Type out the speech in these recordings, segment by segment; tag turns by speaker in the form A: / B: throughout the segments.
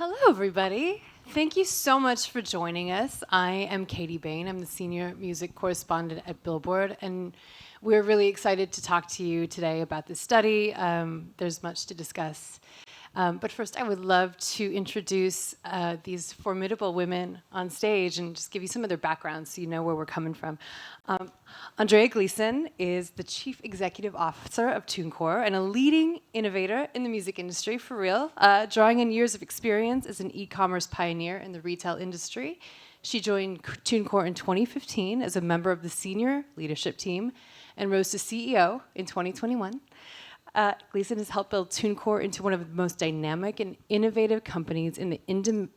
A: Hello, everybody. Thank you so much for joining us. I am Katie Bain. I'm the senior music correspondent at Billboard, and we're really excited to talk to you today about this study. There's much to discuss. But first, I would love to introduce these formidable women on stage and just give you some of their backgrounds so you know where we're coming from. Andrea Gleason is the Chief Executive Officer of TuneCore and a leading innovator in the music industry, for real, drawing on years of experience as an e-commerce pioneer in the retail industry. She joined TuneCore in 2015 as a member of the senior leadership team and rose to CEO in 2021. Gleason has helped build TuneCore into one of the most dynamic and innovative companies in the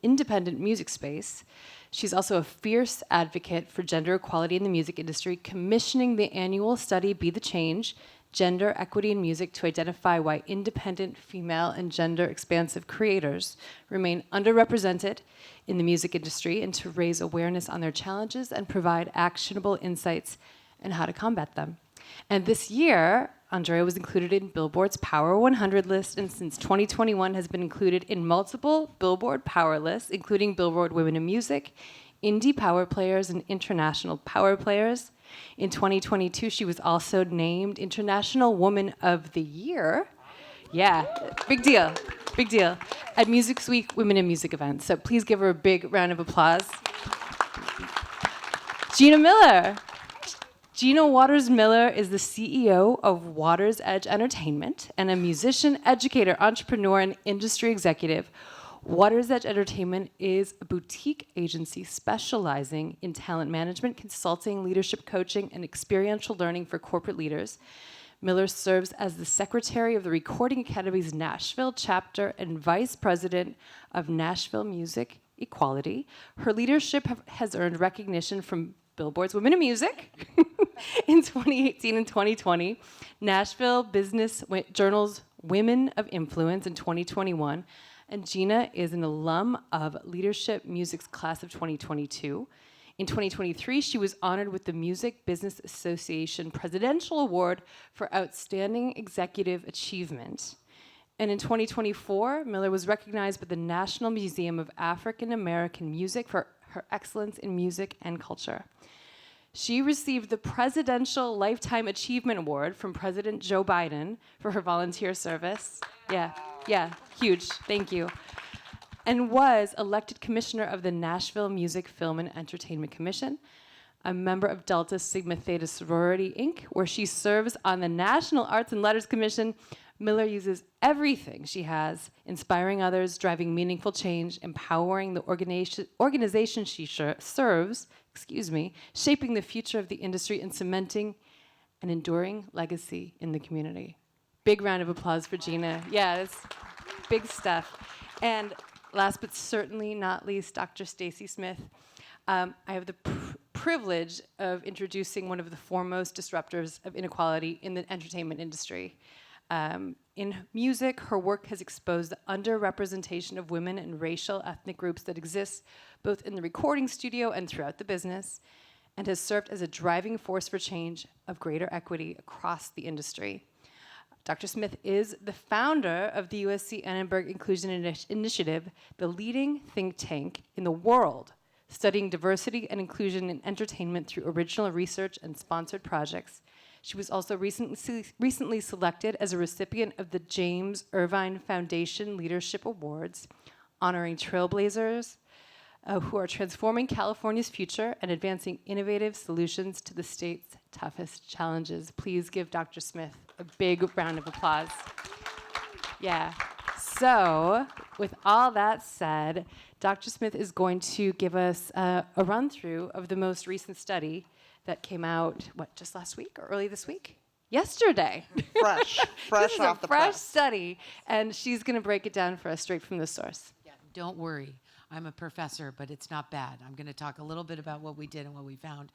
A: independent music space. She's also a fierce advocate for gender equality in the music industry, commissioning the annual study Be the Change, Gender Equity in Music, to identify why independent, female, and gender-expansive creators remain underrepresented in the music industry, and to raise awareness on their challenges and provide actionable insights and how to combat them. And this year, Andrea was included in Billboard's Power 100 list, and since 2021 has been included in multiple Billboard Power lists, including Billboard Women in Music, Indie Power Players, and International Power Players. In 2022, she was also named International Woman of the Year. Yeah, big deal, big deal. At Music Week Women in Music events. So please give her a big round of applause. Gina Miller. Gina Waters Miller is the CEO of Waters Edge Entertainment and a musician, educator, entrepreneur, and industry executive. Waters Edge Entertainment is a boutique agency specializing in talent management, consulting, leadership coaching, and experiential learning for corporate leaders. Miller serves as the secretary of the Recording Academy's Nashville chapter and vice president of Nashville Music Equality. Her leadership has earned recognition from Billboard's Women in Music in 2018 and 2020, Nashville Business Journal's Women of Influence in 2021, and Gina is an alum of Leadership Music's class of 2022. In 2023, she was honored with the Music Business Association Presidential Award for Outstanding Executive Achievement. And in 2024, Miller was recognized by the National Museum of African American Music for her excellence in music and culture. She received the Presidential Lifetime Achievement Award from President Joe Biden for her volunteer service. Yeah, huge, thank you. And was elected commissioner of the Nashville Music, Film, and Entertainment Commission, a member of Delta Sigma Theta Sorority, Inc., where she serves on the National Arts and Letters Commission. Miller uses everything she has, inspiring others, driving meaningful change, empowering the organization she serves, shaping the future of the industry, and cementing an enduring legacy in the community. Big round of applause for Gina. Yeah, that's big stuff. And last but certainly not least, Dr. Stacy Smith. I have the privilege of introducing one of the foremost disruptors of inequality in the entertainment industry. In music, her work has exposed the underrepresentation of women and racial ethnic groups that exist both in the recording studio and throughout the business, and has served as a driving force for change of greater equity across the industry. Dr. Smith is the founder of the USC Annenberg Inclusion Initiative, the leading think tank in the world studying diversity and inclusion in entertainment through original research and sponsored projects. She was also recently selected as a recipient of the James Irvine Foundation Leadership Awards, honoring trailblazers who are transforming California's future and advancing innovative solutions to the state's toughest challenges. Please give Dr. Smith a big round of applause. Yeah. So, with all that said, Dr. Smith is going to give us a run-through of the most recent study that came out, just last week or early this week? Yesterday.
B: Fresh
A: This is
B: off the
A: a fresh
B: press.
A: study, and she's going to break it down for us straight from the source.
C: Yeah, don't worry. I'm a professor, but it's not bad. I'm going to talk a little bit about what we did and what we found,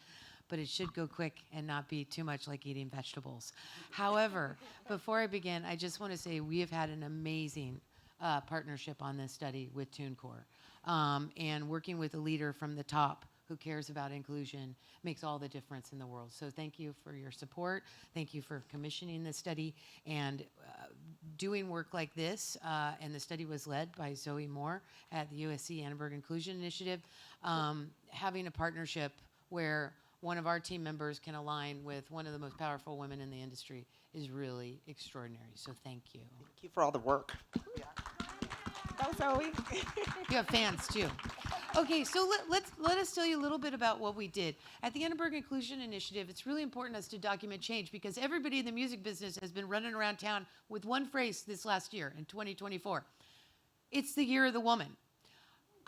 C: but it should go quick and not be too much like eating vegetables. However, before I begin, I just want to say we have had an amazing partnership on this study with TuneCore, and working with a leader from the top who cares about inclusion, makes all the difference in the world. So thank you for your support. Thank you for commissioning this study and doing work like this. And the study was led by Zoe Moore at the USC Annenberg Inclusion Initiative, having a partnership where one of our team members can align with one of the most powerful women in the industry is really extraordinary. So thank you.
B: Thank you for all the work. Yeah. Go, Zoe.
C: You have fans too. Okay, so let us tell you a little bit about what we did. At the Annenberg Inclusion Initiative, it's really important us to document change because everybody in the music business has been running around town with one phrase this last year in 2024. It's the year of the woman.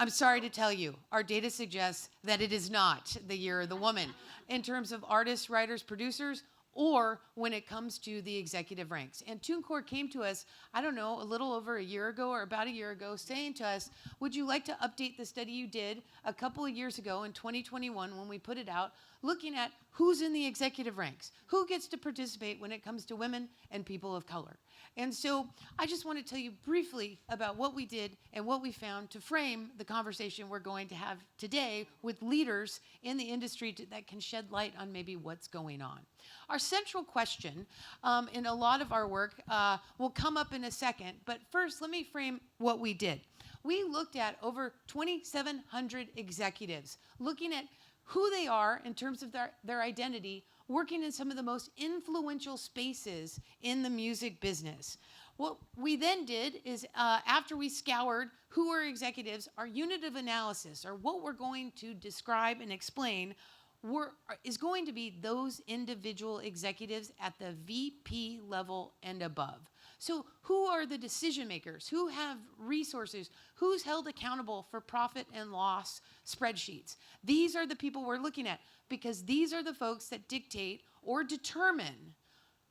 C: I'm sorry to tell you, our data suggests that it is not the year of the woman in terms of artists, writers, producers, or when it comes to the executive ranks. And TuneCore came to us, I don't know, a little over a year ago or about a year ago, saying to us, would you like to update the study you did a couple of years ago in 2021 when we put it out, looking at who's in the executive ranks, who gets to participate when it comes to women and people of color. And so I just want to tell you briefly about what we did and what we found to frame the conversation we're going to have today with leaders in the industry that can shed light on maybe what's going on. Our central question in a lot of our work will come up in a second, but first let me frame what we did. We looked at over 2,700 executives, looking at who they are in terms of their identity, working in some of the most influential spaces in the music business. What we then did is, after we scoured who are executives, our unit of analysis, or what we're going to describe and explain, is going to be those individual executives at the VP level and above. So who are the decision makers? Who have resources? Who's held accountable for profit and loss spreadsheets? These are the people we're looking at because these are the folks that dictate or determine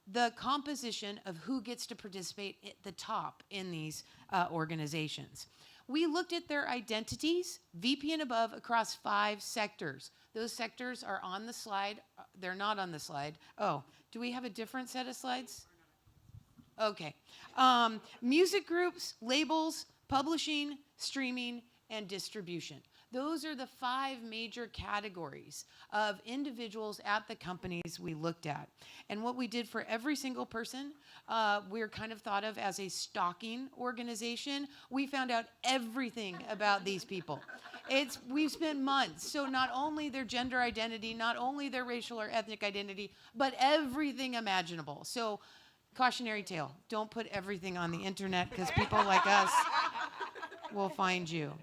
C: the composition of who gets to participate at the top in these organizations. We looked at their identities, VP and above, across 5 sectors. Those sectors are on the slide. They're not on the slide. Oh, do we have a different set of slides? Okay. Music groups, labels, publishing, streaming, and distribution. Those are the 5 major categories of individuals at the companies we looked at. And what we did for every single person, we're kind of thought of as a stalking organization. We found out everything about these people. We've spent months, so not only their gender identity, not only their racial or ethnic identity, but everything imaginable. So cautionary tale, don't put everything on the internet because people like us will find you.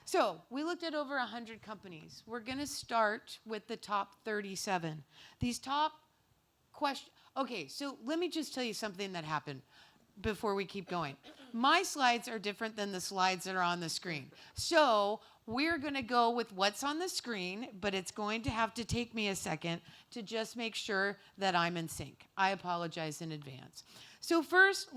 C: So we looked at over 100 companies. We're going to start with the top 37. These top questions. Okay, so let me just tell you something that happened before we keep going. My slides are different than the slides that are on the screen. So we're going to go with what's on the screen, but it's going to have to take me a second to just make sure that I'm in sync. I apologize in advance. So first,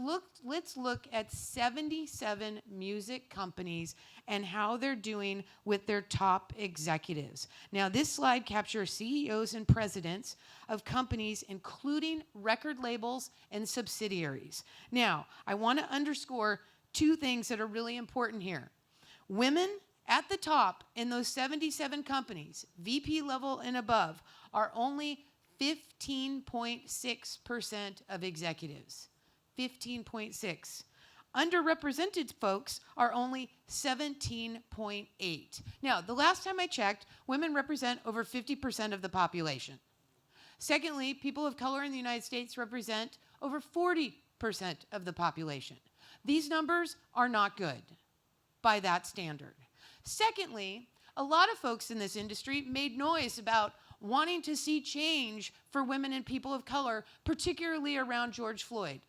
C: let's look at 77 music companies and how they're doing with their top executives. Now, this slide captures CEOs and presidents of companies, including record labels and subsidiaries. Now, I want to underscore 2 things that are really important here. Women at the top in those 77 companies, VP level and above, are only 15.6% of executives. 15.6. Underrepresented folks are only 17.8. Now, the last time I checked, women represent over 50% of the population. Secondly, people of color in the United States represent over 40% of the population. These numbers are not good by that standard. Secondly, a lot of folks in this industry made noise about wanting to see change for women and people of color, particularly around George Floyd.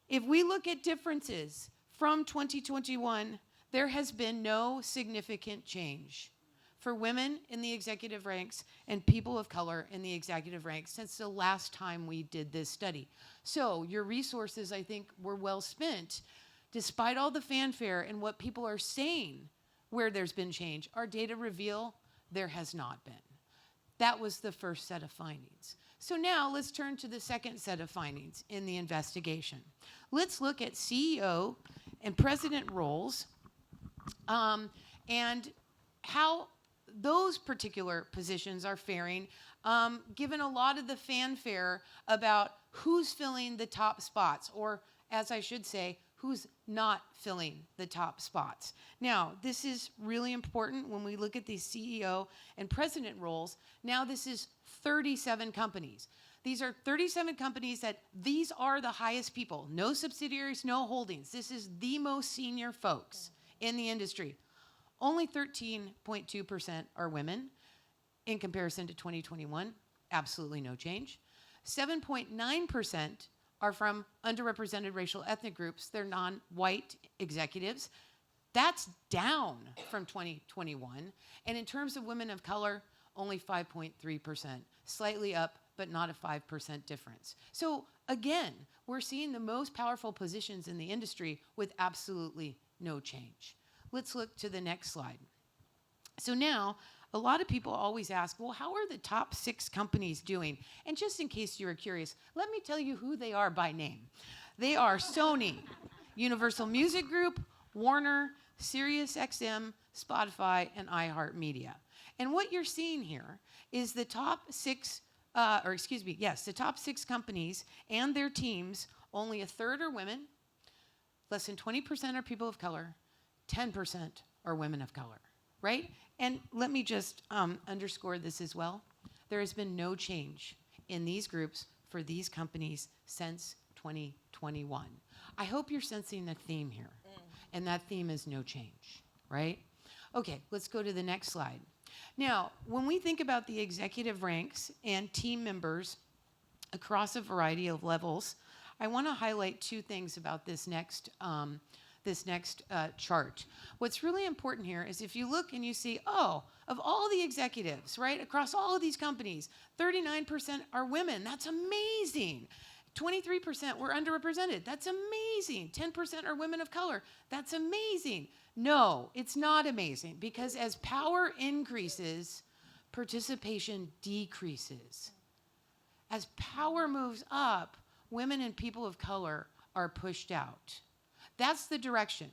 C: If we look at differences from 2021, there has been no significant change for women in the executive ranks and people of color in the executive ranks since the last time we did this study. So your resources, I think, were well spent. Despite all the fanfare and what people are saying where there's been change, our data reveal there has not been. That was the first set of findings. So now let's turn to the second set of findings in the investigation. Let's look at CEO and president roles and how those particular positions are faring, given a lot of the fanfare about who's filling the top spots, or as I should say, who's not filling the top spots. Now, this is really important when we look at these CEO and president roles. Now, this is 37 companies. These are 37 companies that these are the highest people. No subsidiaries, no holdings. This is the most senior folks in the industry. Only 13.2% are women in comparison to 2021. Absolutely no change. 7.9% are from underrepresented racial ethnic groups. They're non-white executives. That's down from 2021. And in terms of women of color, only 5.3%, slightly up, but not a 5% difference. So again, we're seeing the most powerful positions in the industry with absolutely no change. Let's look to the next slide. So now, a lot of people always ask, well, how are the top 6 companies doing? And just in case you were curious, let me tell you who they are by name. They are Sony, Universal Music Group, Warner, SiriusXM, Spotify, and iHeartMedia. And what you're seeing here is the top 6, the top 6 companies and their teams, only a third are women, less than 20% are people of color, 10% are women of color, right? And let me just underscore this as well. There has been no change in these groups for these companies since 2021. I hope you're sensing a theme here, and that theme is no change, right? Okay, let's go to the next slide. Now, when we think about the executive ranks and team members across a variety of levels, I want to highlight 2 things about this next chart. What's really important here is if you look and you see, oh, of all the executives, right, across all of these companies, 39% are women. That's amazing. 23% were underrepresented. That's amazing. 10% are women of color. That's amazing. No, it's not amazing, because as power increases, participation decreases. As power moves up, women and people of color are pushed out. That's the direction.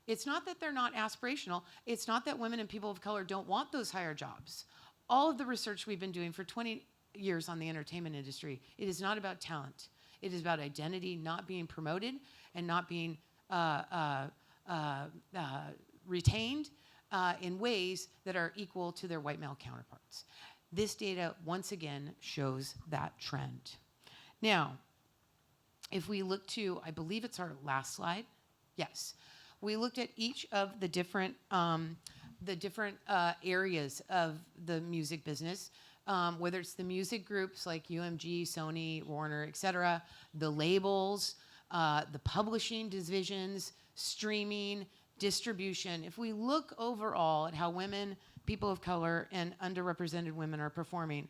C: It's not that they're not aspirational. It's not that women and people of color don't want those higher jobs. All of the research we've been doing for 20 years on the entertainment industry, it is not about talent. It is about identity not being promoted and not being retained in ways that are equal to their white male counterparts. This data, once again, shows that trend. Now, if we look to, I believe it's our last slide. Yes. We looked at each of the different areas of the music business, whether it's the music groups like UMG, Sony, Warner, et cetera, the labels, the publishing divisions, streaming, distribution. If we look overall at how women, people of color, and underrepresented women are performing,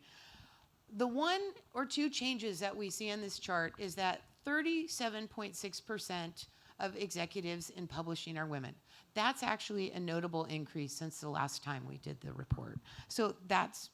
C: the 1 or 2 changes that we see on this chart is that 37.6% of executives in publishing are women. That's actually a notable increase since the last time we did the report. So that's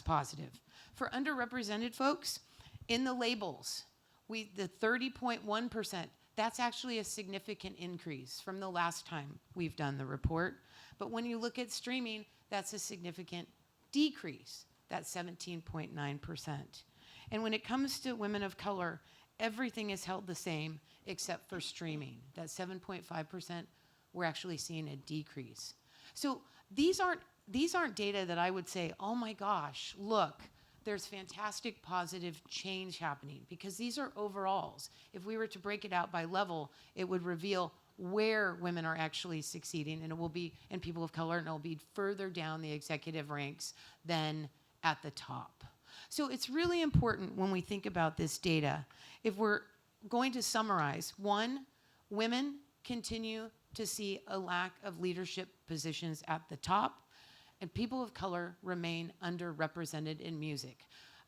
C: positive. For underrepresented folks, in the labels, the 30.1%, that's actually a significant increase from the last time we've done the report. But when you look at streaming, that's a significant decrease. That's 17.9%. And when it comes to women of color, everything is held the same except for streaming. That 7.5%, we're actually seeing a decrease. So these aren't data that I would say, oh my gosh, look, there's fantastic positive change happening, because these are overalls. If we were to break it out by level, it would reveal where women are actually succeeding, and it will be, and people of color, and it will be further down the executive ranks than at the top. So it's really important when we think about this data. If we're going to summarize, 1, women continue to see a lack of leadership positions at the top, and people of color remain underrepresented in music.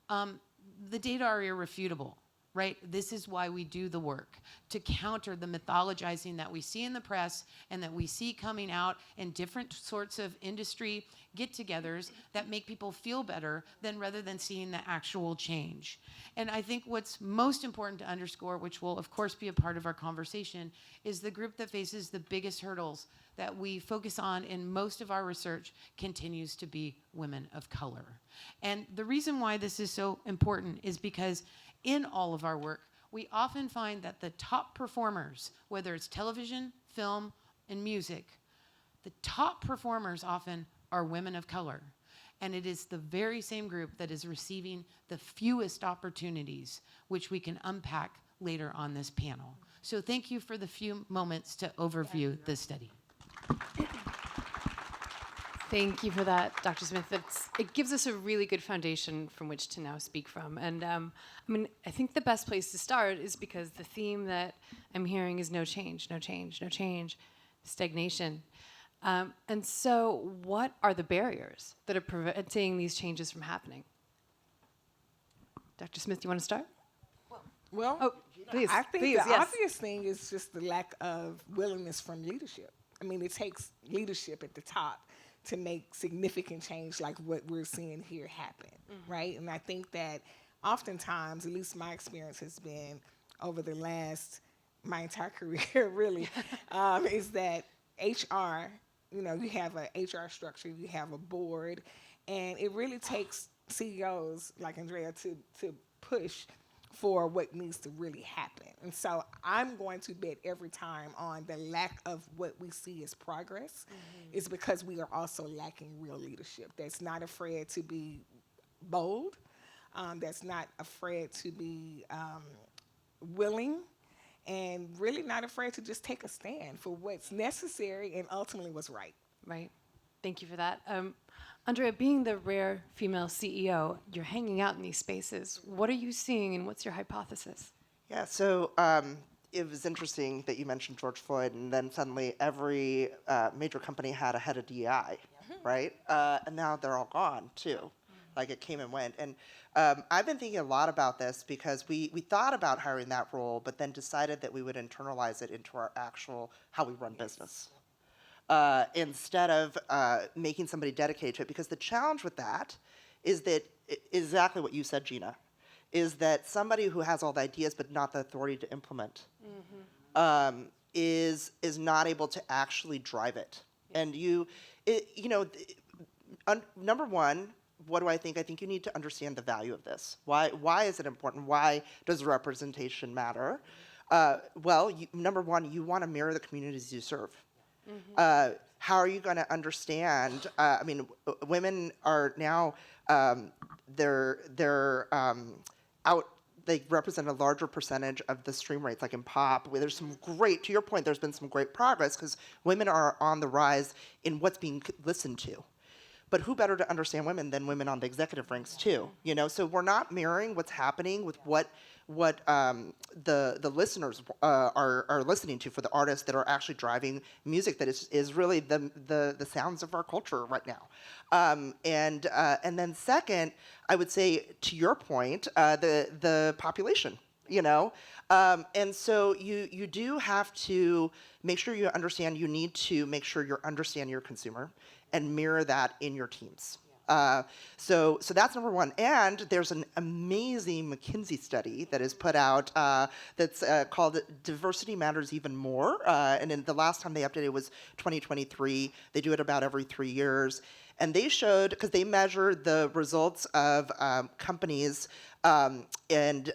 C: The data are irrefutable, right? This is why we do the work, to counter the mythologizing that we see in the press and that we see coming out in different sorts of industry get-togethers that make people feel better rather than seeing the actual change. And I think what's most important to underscore, which will of course be a part of our conversation, is the group that faces the biggest hurdles that we focus on in most of our research continues to be women of color. And the reason why this is so important is because in all of our work, we often find that the top performers, whether it's television, film, and music, the top performers often are women of color. And it is the very same group that is receiving the fewest opportunities, which we can unpack later on this panel. So thank you for the few moments to overview this study.
A: Thank you for that, Dr. Smith. It gives us a really good foundation from which to now speak from. And I think the best place to start is because the theme that I'm hearing is no change, no change, no change, stagnation. And so what are the barriers that are preventing these changes from happening? Dr. Smith, do you want to start?
B: Well,
A: Oh, please,
B: I think
A: please,
B: the
A: yes.
B: obvious thing is just the lack of willingness from leadership. I mean, it takes leadership at the top to make significant change like what we're seeing here happen, right? And I think that oftentimes, at least my experience has been over my entire career really, is that HR, you have an HR structure, you have a board, and it really takes CEOs like Andrea to push for what needs to really happen. And so I'm going to bet every time on the lack of what we see as progress is because we are also lacking real leadership that's not afraid to be bold, that's not afraid to be willing, and really not afraid to just take a stand for what's necessary and ultimately what's right.
A: Right. Thank you for that. Andrea, being the rare female CEO, you're hanging out in these spaces. What are you seeing and what's your hypothesis?
D: Yeah, so it was interesting that you mentioned George Floyd, and then suddenly every major company had a head of DEI, right? And now they're all gone, too. Like, it came and went. And I've been thinking a lot about this because we thought about hiring that role, but then decided that we would internalize it into our actual, how we run business. Instead of making somebody dedicated to it. Because the challenge with that is that exactly what you said, Gina, is that somebody who has all the ideas but not the authority to implement is not able to actually drive it. And number one, what do I think? I think you need to understand the value of this. Why is it important? Why does representation matter? Number one, you want to mirror the communities you serve. How are you going to understand? Women are now they're out. They represent a larger percentage of the stream rates, like in pop. Where there's some great, to your point, there's been some great progress because women are on the rise in what's being listened to. But who better to understand women than women on the executive ranks too? So we're not mirroring what's happening with what the listeners are listening to for the artists that are actually driving music that is really the sounds of our culture right now. And then second, I would say to your point, the population. And so you do have to make sure you understand. You need to make sure you understand your consumer and mirror that in your teams. So that's number one. And there's an amazing McKinsey study that is put out that's called Diversity Matters Even More. And then the last time they updated it was 2023. They do it about every 3 years. And they showed, because they measured the results of companies and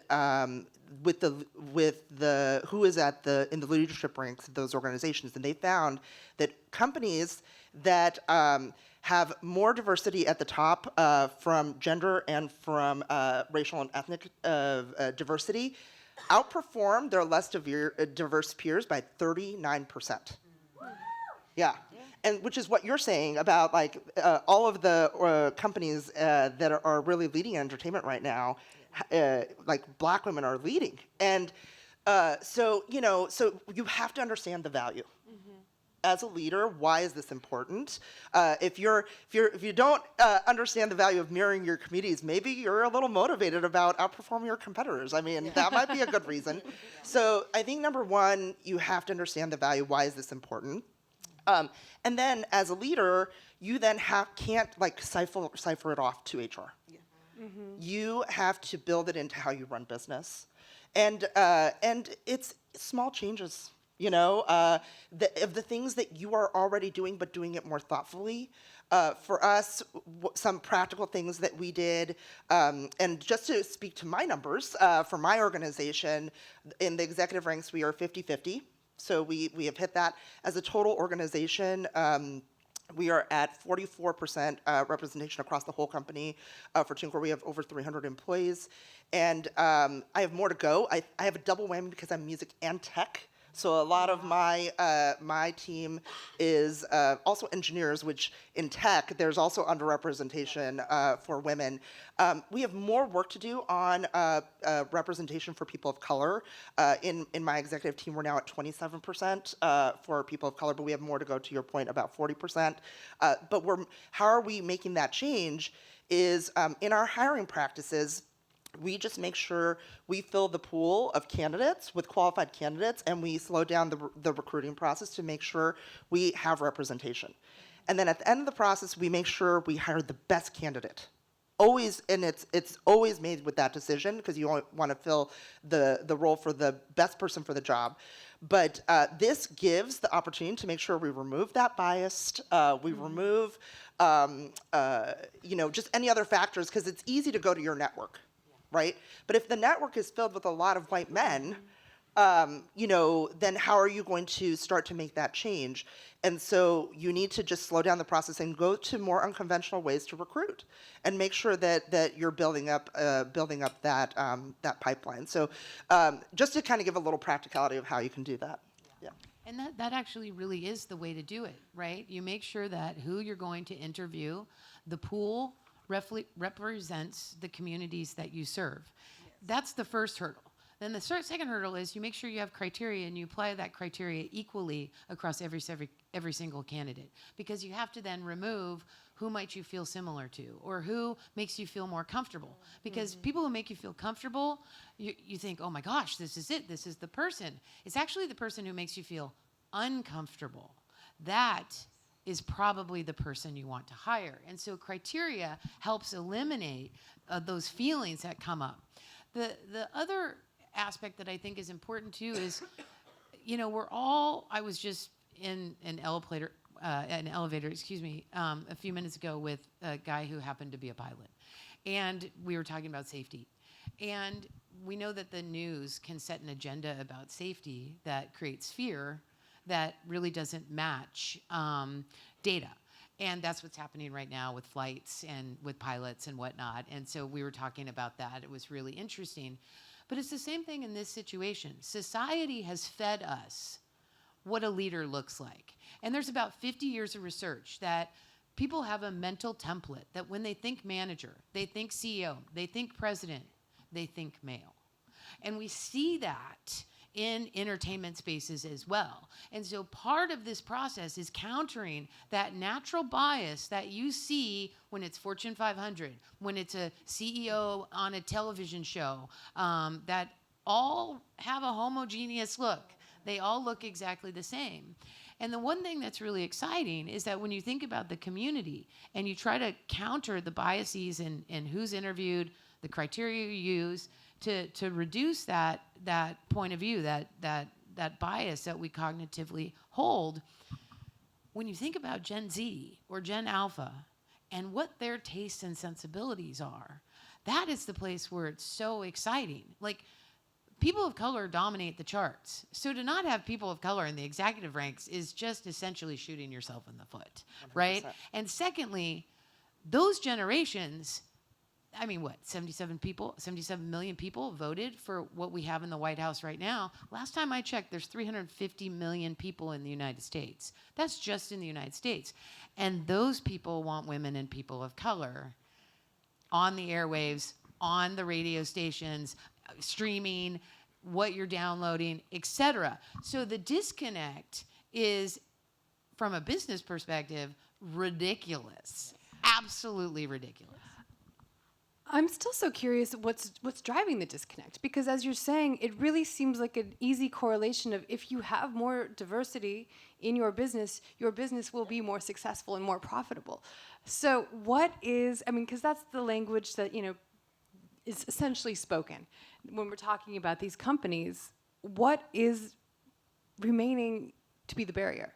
D: with the who is in the leadership ranks of those organizations, and they found that companies that have more diversity at the top from gender and from racial and ethnic diversity outperform their less diverse peers by 39%. Yeah. And which is what you're saying about like all of the companies that are really leading in entertainment right now, like Black women are leading. And so you have to understand the value. As a leader, why is this important? If you don't understand the value of mirroring your communities, maybe you're a little motivated about outperforming your competitors. I mean, that might be a good reason. So I think number one, you have to understand the value. Why is this important? And then as a leader, you then can't like cipher it off to HR. Yeah. You have to build it into how you run business, and it's small changes. of the things that you are already doing, but doing it more thoughtfully. For us, some practical things that we did, and just to speak to my numbers, for my organization, in the executive ranks, we are 50-50. So we have hit that. As a total organization, we are at 44% representation across the whole company. For TuneCore, we have over 300 employees. And I have more to go. I have a double whammy because I'm music and tech. So a lot of my team is also engineers, which in tech, there's also underrepresentation for women. We have more work to do on representation for people of color. In my executive team, we're now at 27% for people of color, but we have more to go, to your point, about 40%. But how are we making that change is in our hiring practices. We just make sure we fill the pool of candidates with qualified candidates, and we slow down the recruiting process to make sure we have representation. And then at the end of the process, we make sure we hire the best candidate. Always, and it's always made with that decision, because you want to fill the role for the best person for the job. But this gives the opportunity to make sure we remove that bias, we remove just any other factors, because it's easy to go to your network. Right? But if the network is filled with a lot of white men, then how are you going to start to make that change? And so you need to just slow down the process and go to more unconventional ways to recruit, and make sure that you're building up that pipeline. So just to kind of give a little practicality of how you can do that. Yeah.
C: And that actually really is the way to do it, right? You make sure that who you're going to interview, the pool represents the communities that you serve. Yes. That's the first hurdle. Then the second hurdle is you make sure you have criteria, and you apply that criteria equally across every single candidate, because you have to then remove who might you feel similar to, or who makes you feel more comfortable. Because people who make you feel comfortable, you think, oh my gosh, this is it, this is the person. It's actually the person who makes you feel uncomfortable. That is probably the person you want to hire. And so criteria helps eliminate those feelings that come up. The other aspect that I think is important too is, I was just in an elevator, a few minutes ago with a guy who happened to be a pilot. And we were talking about safety. And we know that the news can set an agenda about safety that creates fear that really doesn't match data. And that's what's happening right now with flights and with pilots and whatnot. And so we were talking about that. It was really interesting. But it's the same thing in this situation. Society has fed us what a leader looks like. And there's about 50 years of research that people have a mental template that when they think manager, they think CEO, they think president, they think male. And we see that in entertainment spaces as well. And so part of this process is countering that natural bias that you see when it's Fortune 500, when it's a CEO on a television show, that all have a homogeneous look. They all look exactly the same. And the one thing that's really exciting is that when you think about the community and you try to counter the biases in who's interviewed, the criteria you use, to reduce that point of view, that bias that we cognitively hold, when you think about Gen Z or Gen Alpha and what their tastes and sensibilities are, that is the place where it's so exciting. Like, people of color dominate the charts. So to not have people of color in the executive ranks is just essentially shooting yourself in the foot, 100%. Right? And secondly, those generations, 77 million people voted for what we have in the White House right now. Last time I checked, there's 350 million people in the United States. That's just in the United States. And those people want women and people of color on the airwaves, on the radio stations, streaming, what you're downloading, etc. So the disconnect is, from a business perspective, ridiculous. Absolutely ridiculous.
A: I'm still so curious what's driving the disconnect, because as you're saying, it really seems like an easy correlation of if you have more diversity in your business will be more successful and more profitable. So what is, because that's the language that, is essentially spoken when we're talking about these companies. What is remaining to be the barrier?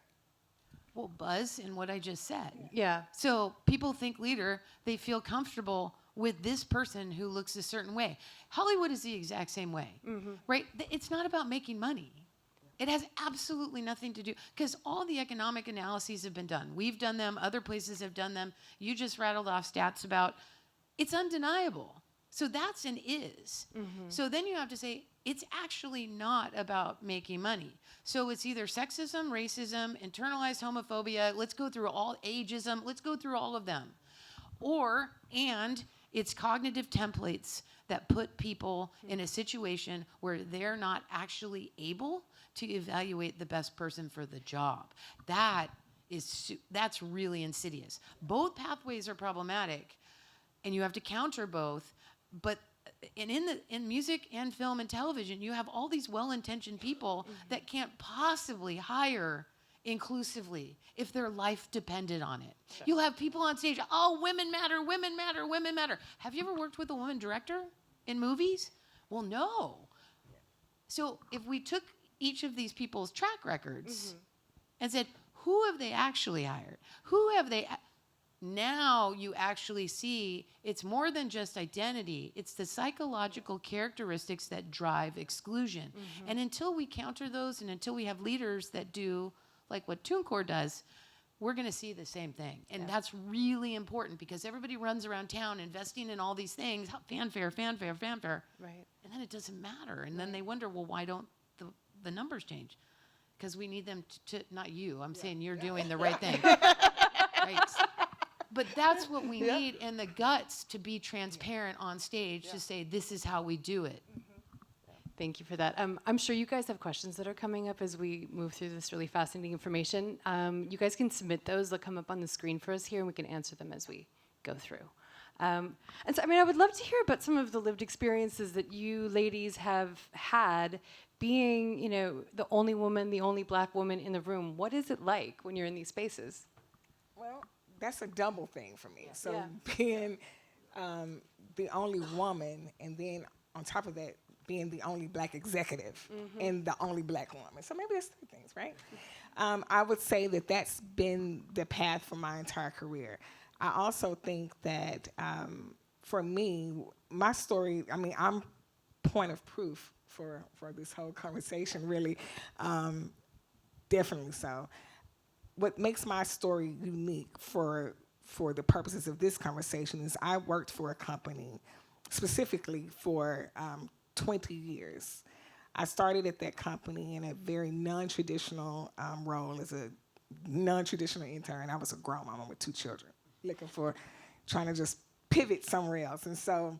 C: Well, Buzz in what I just said.
A: Yeah.
C: So people think leader, they feel comfortable with this person who looks a certain way. Hollywood is the exact same way, right? It's not about making money. It has absolutely nothing to do, because all the economic analyses have been done. We've done them, other places have done them. You just rattled off stats about, it's undeniable. So that's an is. So then you have to say, it's actually not about making money. So it's either sexism, racism, internalized homophobia, let's go through all ageism, let's go through all of them. And it's cognitive templates that put people in a situation where they're not actually able to evaluate the best person for the job. That's really insidious. Both pathways are problematic, and you have to counter both. But in music and film and television, you have all these well-intentioned people that can't possibly hire inclusively if their life depended on it. Sure. You'll have people on stage, oh, women matter, women matter, women matter. Have you ever worked with a woman director in movies? Well, no. So if we took each of these people's track records and said, who have they actually hired? Who have they... Now you actually see it's more than just identity. It's the psychological characteristics that drive exclusion. And until we counter those and until we have leaders that do like what TuneCore does, we're going to see the same thing. And that's really important, because everybody runs around town investing in all these things, fanfare, fanfare, fanfare. Right. And then it doesn't matter. And then they wonder, well, why don't the numbers change? Because we need them to not you. I'm saying you're doing the right thing. Right. But that's what we need, and the guts to be transparent on stage to say, this is how we do it.
A: Thank you for that. I'm sure you guys have questions that are coming up as we move through this really fascinating information. You guys can submit those. They'll come up on the screen for us here, and we can answer them as we go through. And so, I would love to hear about some of the lived experiences that you ladies have had being, the only woman, the only Black woman in the room. What is it like when you're in these spaces?
B: Well, that's a double thing for me. So being the only woman, and then on top of that, being the only Black executive and the only Black woman. So maybe that's three things, right? I would say that that's been the path for my entire career. I also think that for me, my story, I'm point of proof for this whole conversation, really, definitely so. What makes my story unique for the purposes of this conversation is I worked for a company specifically for 20 years. I started at that company in a very non-traditional role as a non-traditional intern. I was a grown mama with 2 children, trying to just pivot somewhere else. And so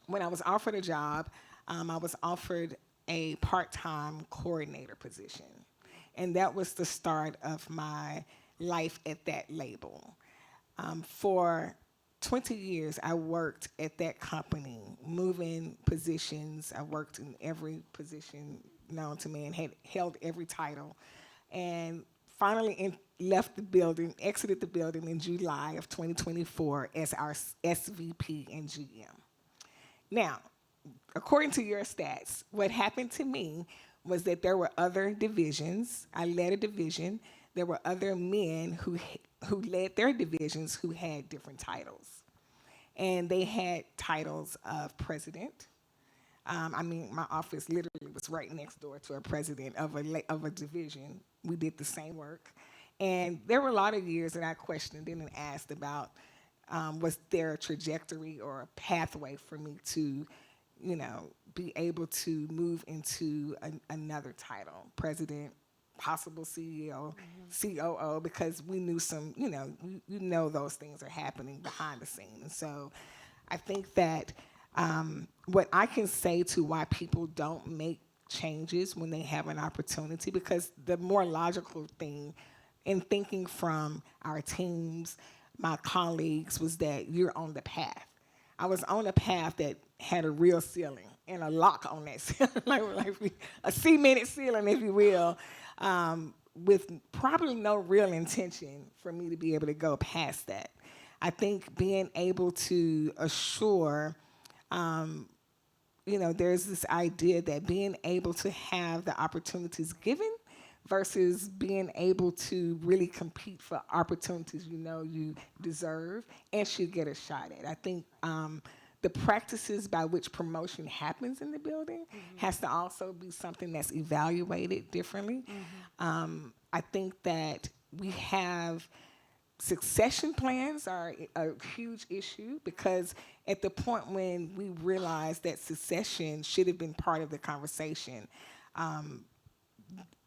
B: when I was offered a job, I was offered a part-time coordinator position. And that was the start of my life at that label. For 20 years, I worked at that company, moving positions. I worked in every position known to me and had held every title. And finally exited the building in July of 2024 as our SVP and GM. Now, according to your stats, what happened to me was that there were other divisions. I led a division. There were other men who led their divisions who had different titles. And they had titles of president. My office literally was right next door to a president of a division. We did the same work. And there were a lot of years that I questioned and asked about, was there a trajectory or a pathway for me to, be able to move into another title, president, possible CEO, COO, because we knew some, those things are happening behind the scenes. And so I think that what I can say to why people don't make changes when they have an opportunity, because the more logical thing in thinking from our teams, my colleagues, was that you're on the path. I was on a path that had a real ceiling and a lock on that ceiling, a cemented ceiling, if you will, with probably no real intention for me to be able to go past that. I think being able to assure, there's this idea that being able to have the opportunities given versus being able to really compete for opportunities you know you deserve and should get a shot at. I think the practices by which promotion happens in the building has to also be something that's evaluated differently. I think that we have succession plans are a huge issue because at the point when we realized that succession should have been part of the conversation,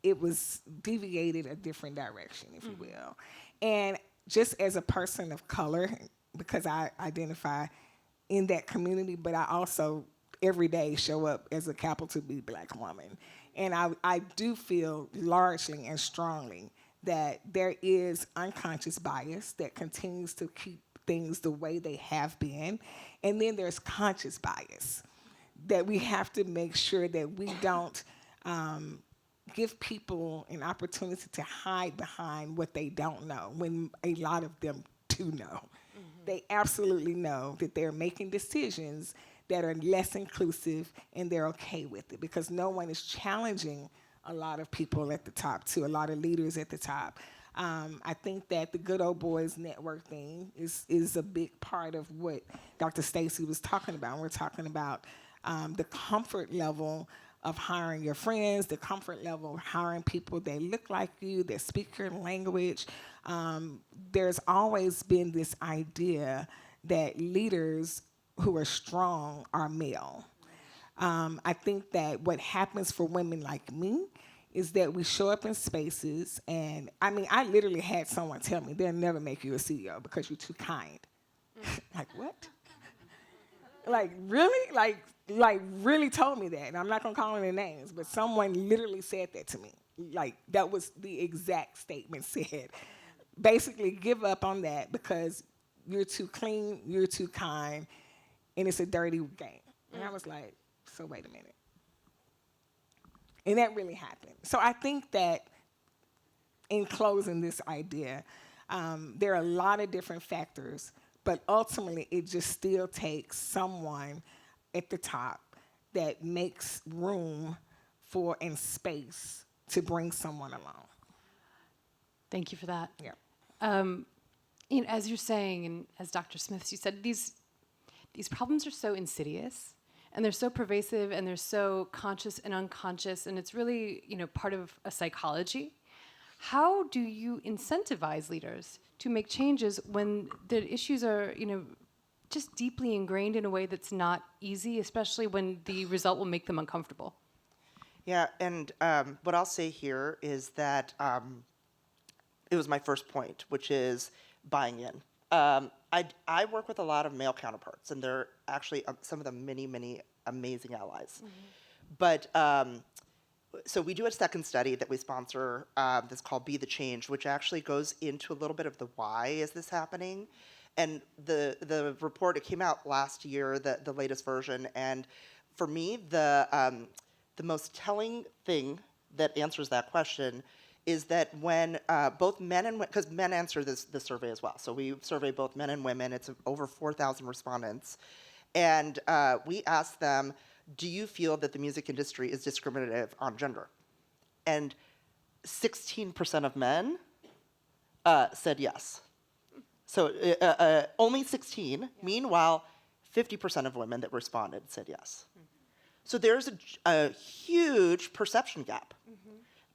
B: it was deviated a different direction, if you will. And just as a person of color, because I identify in that community, but I also every day show up as a capital B Black woman. And I do feel largely and strongly that there is unconscious bias that continues to keep things the way they have been. And then there's conscious bias that we have to make sure that we don't give people an opportunity to hide behind what they don't know when a lot of them do know. They absolutely know that they're making decisions that are less inclusive and they're okay with it because no one is challenging a lot of people at the top too, a lot of leaders at the top. I think that the Good Old Boys network thing is a big part of what Dr. Stacy was talking about. We're talking about the comfort level of hiring your friends, the comfort level of hiring people that look like you, that speak your language. There's always been this idea that leaders who are strong are male. I think that what happens for women like me is that we show up in spaces, and I mean, I literally had someone tell me they'll never make you a CEO because you're too kind. Like, what? Like, really? Like really told me that. And I'm not gonna call any names, but someone literally said that to me. Like, that was the exact statement said. Basically, give up on that because you're too clean, you're too kind, and it's a dirty game. And I was like, so wait a minute. And that really happened. So I think that in closing this idea, there are a lot of different factors, but ultimately it just still takes someone at the top that makes room for and space to bring someone along.
A: Thank you for that.
B: Yeah.
A: As you're saying, and as Dr. Smith, you said, these problems are so insidious, and they're so pervasive, and they're so conscious and unconscious, and it's really, part of a psychology. How do you incentivize leaders to make changes when the issues are, just deeply ingrained in a way that's not easy, especially when the result will make them uncomfortable?
D: Yeah, and what I'll say here is that it was my first point, which is buying in. I work with a lot of male counterparts, and they're actually some of the many, many amazing allies. But so we do a second study that we sponsor that's called Be the Change, which actually goes into a little bit of the why is this happening. And the report, it came out last year, the latest version, and for me, the most telling thing that answers that question is that when both men and because men answer this survey as well. So we survey both men and women. It's over 4,000 respondents. And we asked them, do you feel that the music industry is discriminative on gender? And 16% of men said yes. So only 16. Yeah. Meanwhile, 50% of women that responded said yes. So there's a huge perception gap.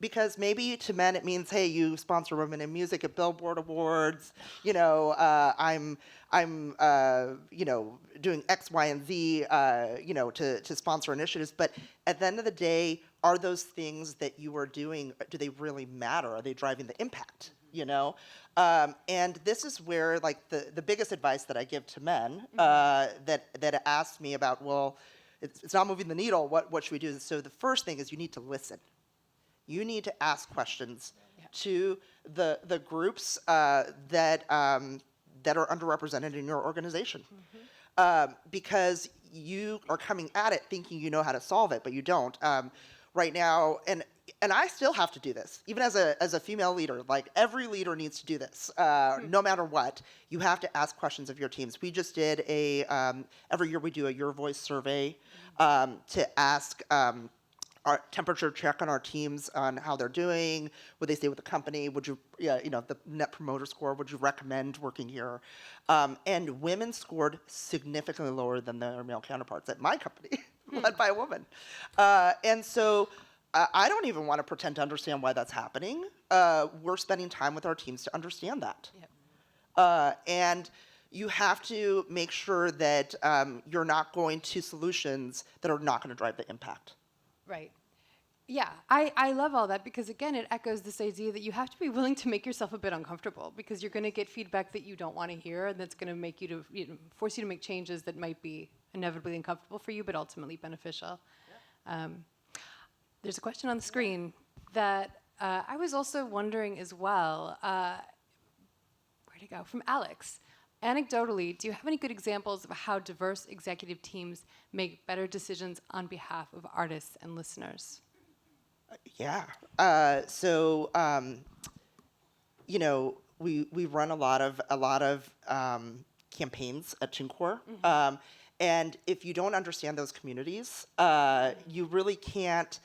D: Because maybe to men it means, hey, you sponsor women in music at Billboard Awards. I'm doing X, Y, and Z. To sponsor initiatives. But at the end of the day, are those things that you are doing? Do they really matter? Are they driving the impact? And this is where the biggest advice that I give to men that ask me about, well, it's not moving the needle. What should we do? So the first thing is you need to listen. You need to ask questions to the groups that are underrepresented in your organization, because you are coming at it thinking you know how to solve it, but you don't. Right now, and I still have to do this, even as a female leader. Like every leader needs to do this, no matter what. You have to ask questions of your teams. We just did every year we do a Your Voice survey to ask our temperature check on our teams on how they're doing, would they stay with the company, would you, the net promoter score, would you recommend working here? And women scored significantly lower than their male counterparts at my company, led by a woman. And so I don't even want to pretend to understand why that's happening. We're spending time with our teams to understand that. Yep. And you have to make sure that you're not going to solutions that are not going to drive the impact.
A: Right. Yeah, I love all that because, again, it echoes this idea that you have to be willing to make yourself a bit uncomfortable because you're going to get feedback that you don't want to hear and that's going to make you to force you to make changes that might be inevitably uncomfortable for you but ultimately beneficial. Yeah. There's a question on the screen that I was also wondering as well. Where'd it go? From Alex. Anecdotally, do you have any good examples of how diverse executive teams make better decisions on behalf of artists and listeners?
D: Yeah. We run a lot of campaigns at TuneCore. Mm-hmm. And if you don't understand those communities, you really can't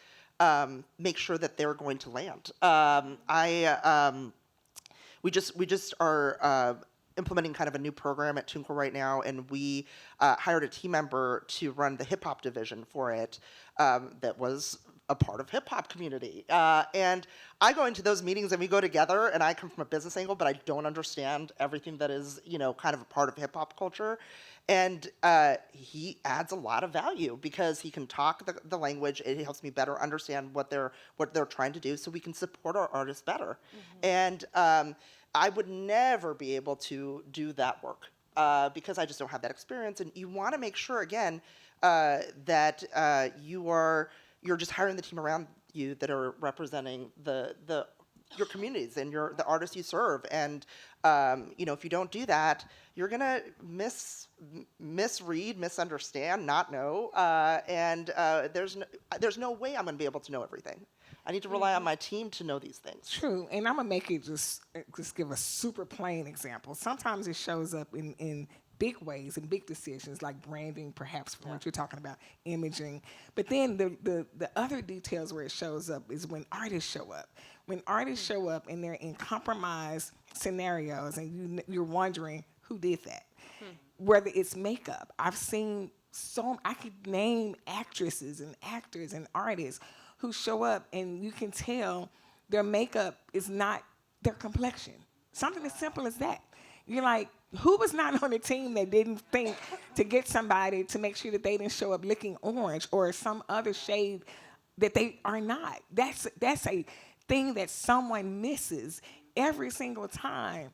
D: make sure that they're going to land. We just are implementing kind of a new program at TuneCore right now, and we hired a team member to run the hip hop division for it that was a part of hip hop community. And I go into those meetings and we go together, and I come from a business angle, but I don't understand everything that is, kind of a part of hip hop culture. And he adds a lot of value because he can talk the language. It helps me better understand what they're trying to do, so we can support our artists better. Mm-hmm. And I would never be able to do that work because I just don't have that experience. And you want to make sure, again, that you're just hiring the team around you that are representing your communities and the artists you serve. And if you don't do that, you're gonna misread, misunderstand, not know, and there's no way I'm gonna be able to know everything. I need to rely on my team to know these things.
B: True, and I'm gonna make it just give a super plain example. Sometimes it shows up in big ways and big decisions like branding, perhaps for what you're talking about, imaging. But then the other details where it shows up is when artists show up. When artists show up and they're in compromised scenarios and you're wondering who did that. Whether it's makeup. I've seen I could name actresses and actors and artists who show up and you can tell their makeup is not their complexion. Something as simple as that. You're like, who was not on the team that didn't think to get somebody to make sure that they didn't show up looking orange or some other shade that they are not? That's a thing that someone misses every single time.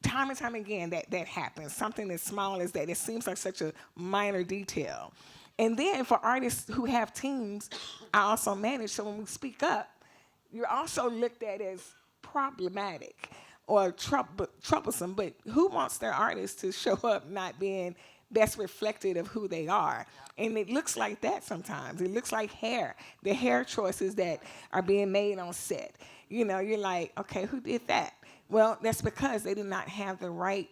B: Time and time again that happens. Something as small as that. It seems like such a minor detail. And then for artists who have teams, I also manage. So when we speak up, you're also looked at as problematic or troublesome. But who wants their artists to show up not being best reflected of who they are? And it looks like that sometimes. It looks like the hair choices that are being made on set. You're like, okay, who did that? Well, that's because they did not have the right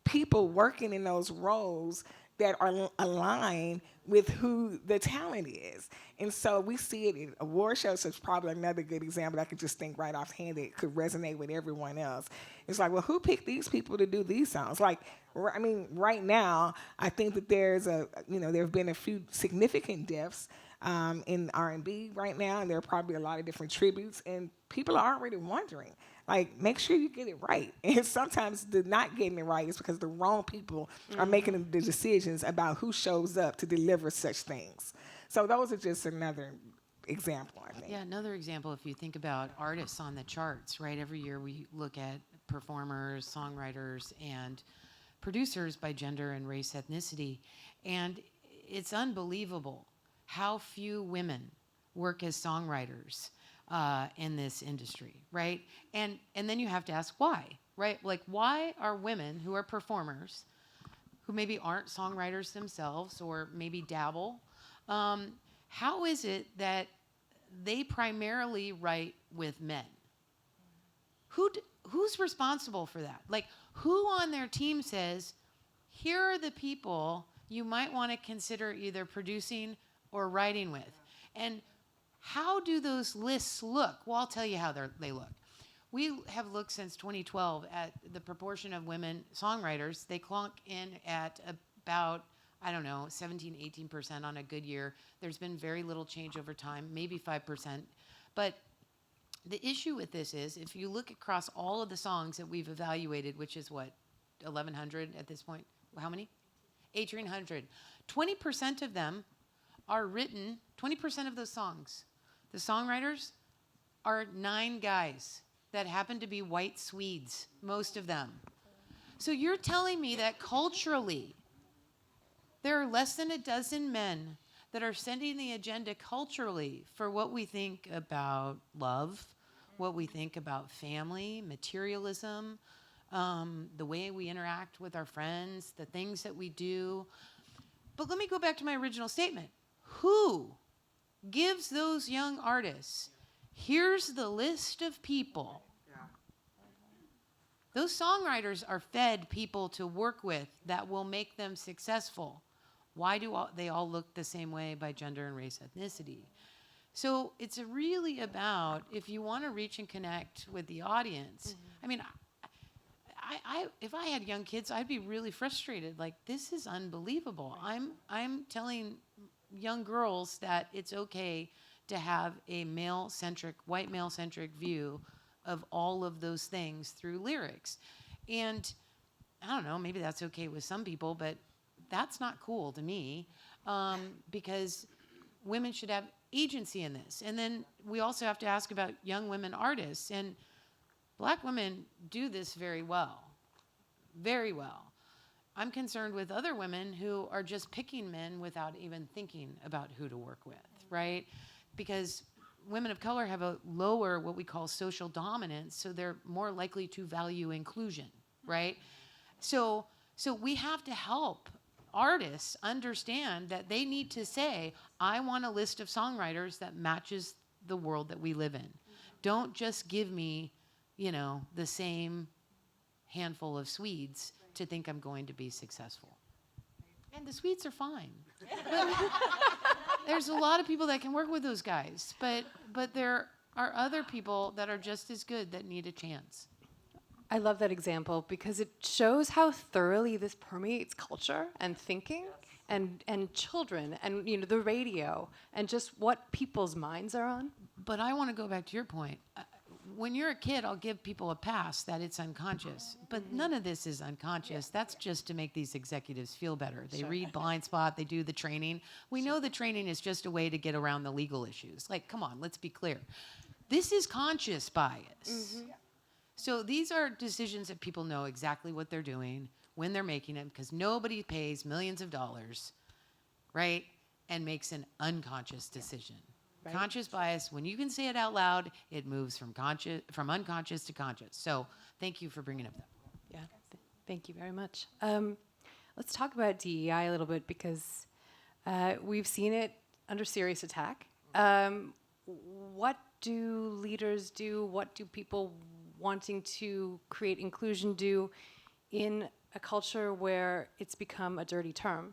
B: people working in those roles that are aligned with who the talent is. And so we see it in award shows, so it's probably another good example I could just think right offhand that could resonate with everyone else. It's like, well, who picked these people to do these songs? Like, right now, I think that there have been a few significant deaths in R&B right now, and there are probably a lot of different tributes, and people are already wondering, like, make sure you get it right. And sometimes the not getting it right is because the wrong people are making the decisions about who shows up to deliver such things. So those are just another example, I think.
C: Yeah, another example, if you think about artists on the charts, right? Every year we look at performers, songwriters, and producers by gender and race, ethnicity. And it's unbelievable how few women work as songwriters in this industry, right? And then you have to ask why, right? Like, why are women who are performers, who maybe aren't songwriters themselves or maybe dabble, how is it that they primarily write with men? Who's responsible for that? Like, who on their team says, here are the people you might want to consider either producing or writing with? And how do those lists look? Well, I'll tell you how they look. We have looked since 2012 at the proportion of women songwriters. They clunk in at about, 17, 18% on a good year. There's been very little change over time, maybe 5%. But the issue with this is, if you look across all of the songs that we've evaluated, which is what, 1,100 at this point? How many? 1,800. 20% of them are written, 20% of those songs, the songwriters are 9 guys that happen to be white Swedes, most of them. So you're telling me that culturally, there are less than a dozen men that are setting the agenda culturally for what we think about love, what we think about family, materialism, the way we interact with our friends, the things that we do. But let me go back to my original statement. Who gives those young artists, here's the list of people? Those songwriters are fed people to work with that will make them successful. Why do they all look the same way by gender and race, ethnicity? So it's really about, if you want to reach and connect with the audience, I mean, if I had young kids, I'd be really frustrated. Like, this is unbelievable. I'm telling young girls that it's okay to have a male-centric, white male-centric view of all of those things through lyrics. And I don't know, maybe that's okay with some people, but that's not cool to me, because women should have agency in this. And then we also have to ask about young women artists. And Black women do this very well, very well. I'm concerned with other women who are just picking men without even thinking about who to work with, right? Because women of color have a lower, what we call social dominance, so they're more likely to value inclusion, right? So we have to help artists understand that they need to say, I want a list of songwriters that matches the world that we live in. Don't just give me, the same handful of Swedes to think I'm going to be successful. And the Swedes are fine. There's a lot of people that can work with those guys, but there are other people that are just as good that need a chance.
A: I love that example because it shows how thoroughly this permeates culture and thinking and children and the radio and just what people's minds are on.
C: But I want to go back to your point. When you're a kid, I'll give people a pass that it's unconscious. But none of this is unconscious. That's just to make these executives feel better. They read Blind Spot. They do the training. We know the training is just a way to get around the legal issues. Like, come on, let's be clear. This is conscious bias. So these are decisions that people know exactly what they're doing when they're making them, because nobody pays millions of dollars, right, and makes an unconscious decision. Right. Conscious bias, when you can say it out loud, it moves from unconscious to conscious. So thank you for bringing up that.
A: Yeah, thank you very much. Let's talk about DEI a little bit because we've seen it under serious attack. What do leaders do? What do people wanting to create inclusion do in a culture where it's become a dirty term?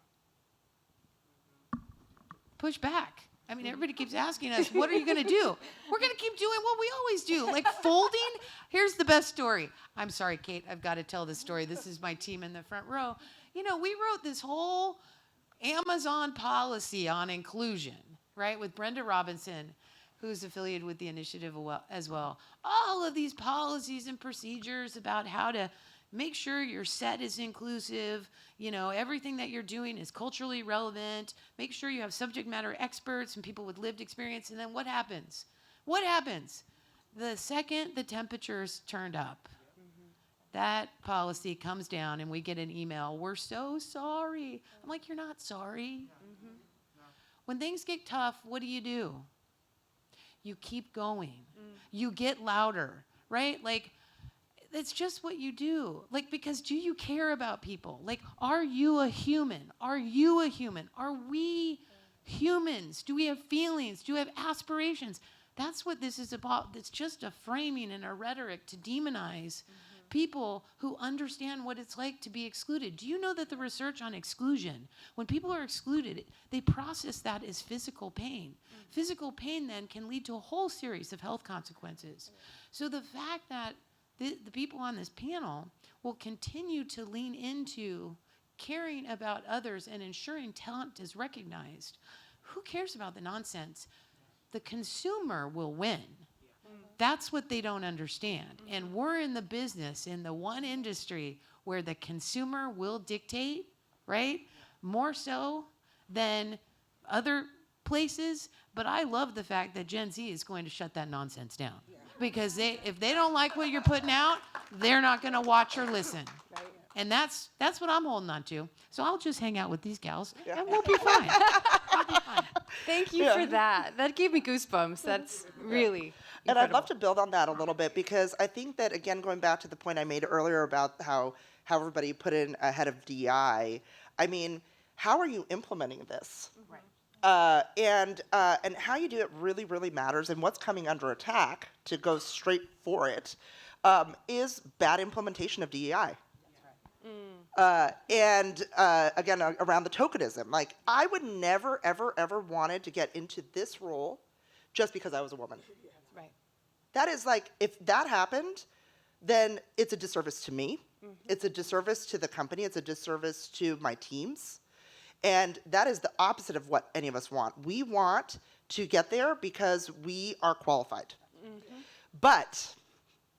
C: Push back. I mean, everybody keeps asking us, what are you going to do? We're going to keep doing what we always do, like folding. Here's the best story. I'm sorry, Kate, I've got to tell this story. This is my team in the front row. We wrote this whole Amazon policy on inclusion, right, with Brenda Robinson, who's affiliated with the initiative as well. All of these policies and procedures about how to make sure your set is inclusive, everything that you're doing is culturally relevant, make sure you have subject matter experts and people with lived experience, and then what happens? What happens? The second the temperature's turned up, that policy comes down and we get an email, we're so sorry. I'm like, you're not sorry. When things get tough, what do? You keep going. You get louder, right? Like, it's just what you do. Like, because do you care about people? Like, are you a human? Are you a human? Are we humans? Do we have feelings? Do we have aspirations? That's what this is about. It's just a framing and a rhetoric to demonize people who understand what it's like to be excluded. Do you know that the research on exclusion, when people are excluded, they process that as physical pain. Physical pain then can lead to a whole series of health consequences. So the fact that the people on this panel will continue to lean into caring about others and ensuring talent is recognized, who cares about the nonsense? The consumer will win. That's what they don't understand. And we're in the business, in the one industry where the consumer will dictate, right? More so than other places. But I love the fact that Gen Z is going to shut that nonsense down. Because if they don't like what you're putting out, they're not going to watch or listen. And that's what I'm holding on to. So I'll just hang out with these gals, and we'll be fine. We'll be fine.
A: Thank you for that. That gave me goosebumps. That's really
D: And I'd love to build on that a little bit, because I think that, again, going back to the point I made earlier about how everybody put in a head of DEI, I mean, how are you implementing this? Right. And how you do it really, really matters. And what's coming under attack, to go straight for it, is bad implementation of DEI. And again, around the tokenism, like, I would never, ever, ever wanted to get into this role just because I was a woman.
A: Right.
D: That is like, if that happened, then it's a disservice to me. It's a disservice to the company. It's a disservice to my teams. And that is the opposite of what any of us want. We want to get there because we are qualified. But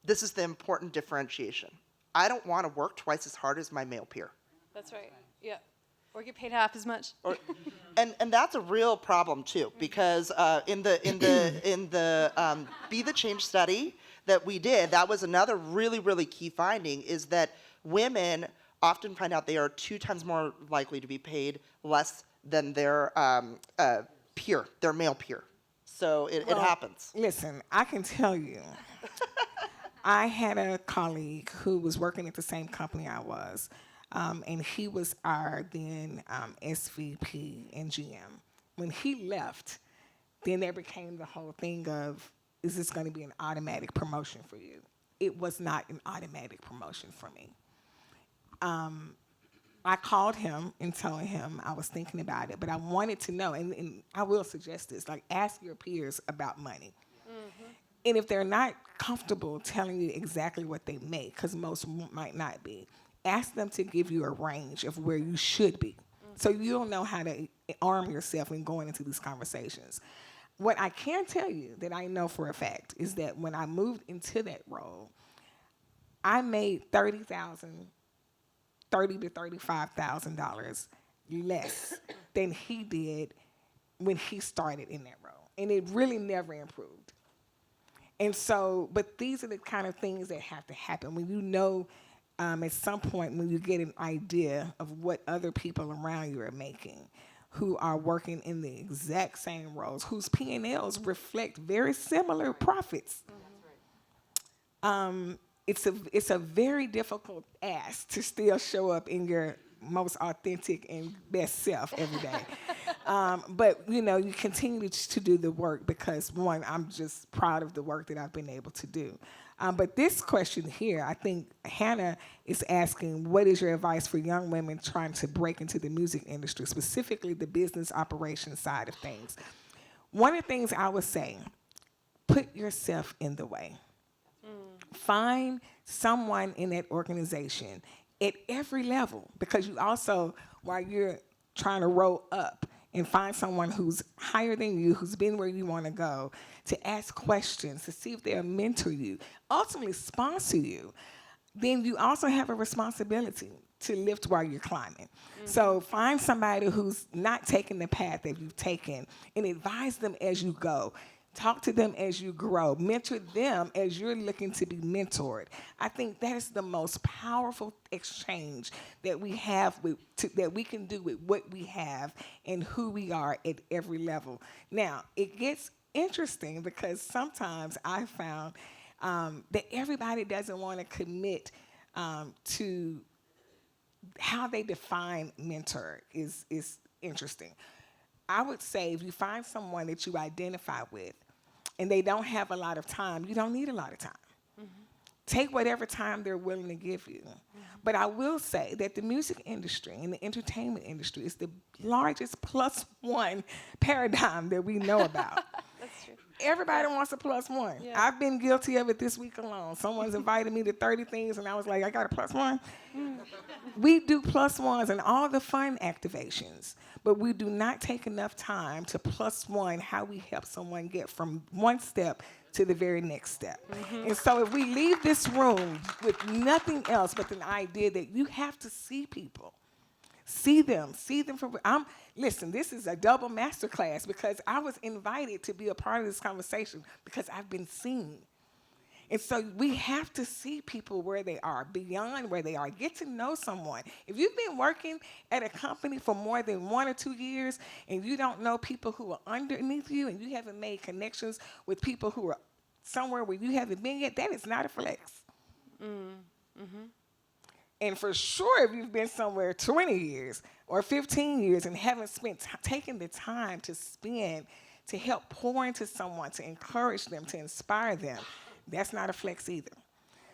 D: this is the important differentiation. I don't want to work twice as hard as my male peer.
A: That's right. Yeah. Or get paid half as much.
D: And that's a real problem too, because in the Be the Change study that we did, that was another really, really key finding, is that women often find out they are 2 times more likely to be paid less than their peer, their male peer. So it happens.
B: Listen, I can tell you, I had a colleague who was working at the same company I was, and he was our then SVP and GM. When he left, then there became the whole thing of, is this going to be an automatic promotion for you? It was not an automatic promotion for me. I called him and told him I was thinking about it, but I wanted to know, and I will suggest this, like, ask your peers about money. And if they're not comfortable telling you exactly what they make, because most might not be, ask them to give you a range of where you should be, so you'll know how to arm yourself in going into these conversations. What I can tell you that I know for a fact is that when I moved into that role, I made $30,000 to $35,000 less than he did when he started in that role, and it really never improved. And so, but these are the kind of things that have to happen when you know, at some point, when you get an idea of what other people around you are making, who are working in the exact same roles, whose P&Ls reflect very similar profits. It's a very difficult ask to still show up in your most authentic and best self every day. But, you know, you continue to do the work because, one, I'm just proud of the work that I've been able to do. But this question here, I think Hannah is asking, what is your advice for young women trying to break into the music industry, specifically the business operations side of things? One of the things I would say, put yourself in the way. Find someone in that organization at every level, because you also, while you're trying to roll up, and find someone who's higher than you, who's been where you want to go, to ask questions, to see if they'll mentor you, ultimately sponsor you, then you also have a responsibility to lift while you're climbing. So find somebody who's not taking the path that you've taken and advise them as you go. Talk to them as you grow. Mentor them as you're looking to be mentored. I think that is the most powerful exchange that we have that we can do with what we have and who we are at every level. Now, it gets interesting because sometimes I found that everybody doesn't want to commit to how they define mentor is interesting. I would say if you find someone that you identify with and they don't have a lot of time, you don't need a lot of time. take whatever time they're willing to give you. But I will say that the music industry and the entertainment industry is the largest +1 paradigm that we know about.
A: That's true.
B: Everybody wants a +1.
A: Yeah.
B: I've been guilty of it this week alone. Someone's invited me to 30 things, and I was like, I got a +1. We do +1s and all the fun activations, but we do not take enough time to +1 how we help someone get from one step to the very next step. And so if we leave this room with nothing else but an idea that you have to see people, see them for, listen, this is a double masterclass because I was invited to be a part of this conversation because I've been seen. And so we have to see people where they are, beyond where they are. Get to know someone. If you've been working at a company for more than 1 or 2 years and you don't know people who are underneath you and you haven't made connections with people who are somewhere where you haven't been yet, that is not a flex. And for sure, if you've been somewhere 20 years or 15 years and haven't taken the time to spend to help pour into someone, to encourage them, to inspire them, that's not a flex either.